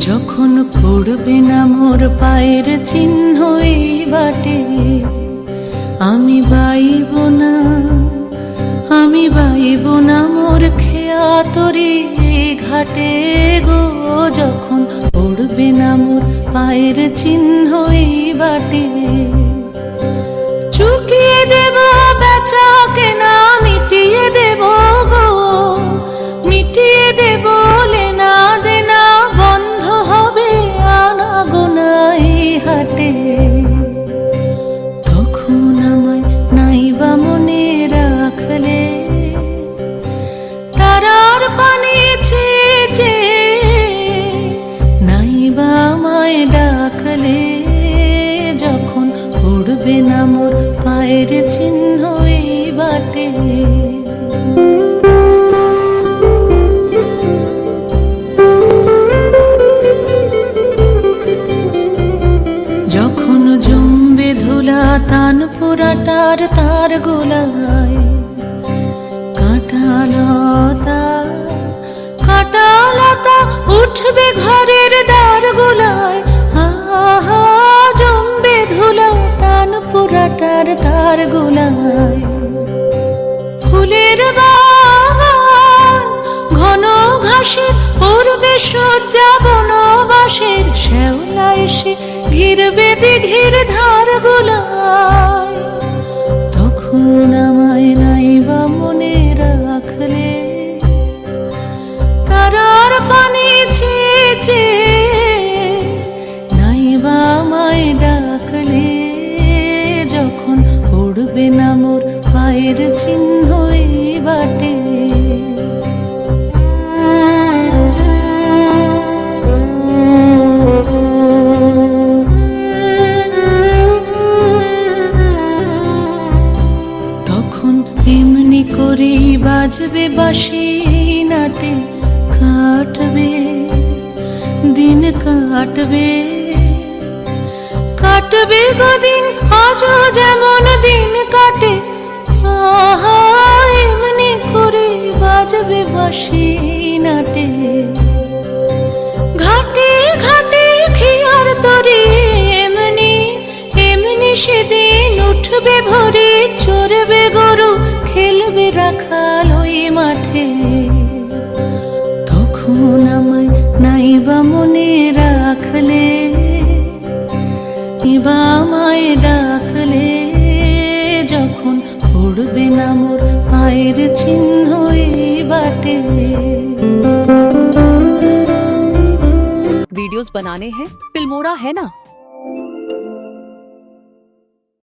যখন পড়বে না মোর পায়ের চিহ্ন এই বাটে, আমি বাইব না, আমি বাইব না মোর খেয়া তরি ঘাটে গো। যখন পড়বে না মোর পায়ের চিহ্ন এই বাটে, চুকিয়ে দেব বেচা কেনা, মিটিয়ে দেব গো, মিটিয়ে দেব লেনা দেনা, বন্ধ হবে আনা গোনা এই হাটে। তখন আমায় নাইবা মনে রাখলে, তারার পানি চেয়ে নাইবা আমায় ডাকলে, যখন পড়বে না মোর পায়ের চিহ্ন এই বাটে। যখন জমবে ধুলা তান পোড়াটার তার গোলায়, কাঁটালতা কাঁটালতা উঠবে ঘরের দ্বার গোলায়। আহা জমবে ধুলা তান পোড়াটার তার গোলায়। ফুলের বাগান ঘন ঘাসের পূর্বে সজ্জা বনবাসের, শ্যাওলা এসে ঘিরবে দিঘির ধার গোলায়। তখন আমায় নাইবা মনে রাখলে, তারার পানি চেয়ে নাইবা আমায় ডাকলে, যখন পড়বে না মোর পায়ের চিহ্ন এই বাটে। তখন এমনি করেই বাজবে বাঁশি নাটে, কাটবে দিন কাটবে, কাটবে গদিন আজও যেমন দিন কাটে। আহা এমনি করে বাজবে বাঁশি নাটে, ঘাটে ঘাটে খেয়ার তরি এমনি এমনি সেদিন উঠবে ভরে, চড়বে গরু খেলবে রাখাল ওই মাঠে। তখন আমায় নাইবা মনে রাখলে, নিবা আমায় ডাকলে, যখন পড়বে না মোর পায়ের চিহ্ন এই বাটে। वीडियोस बनाने हैं फिल्मोरा है ना।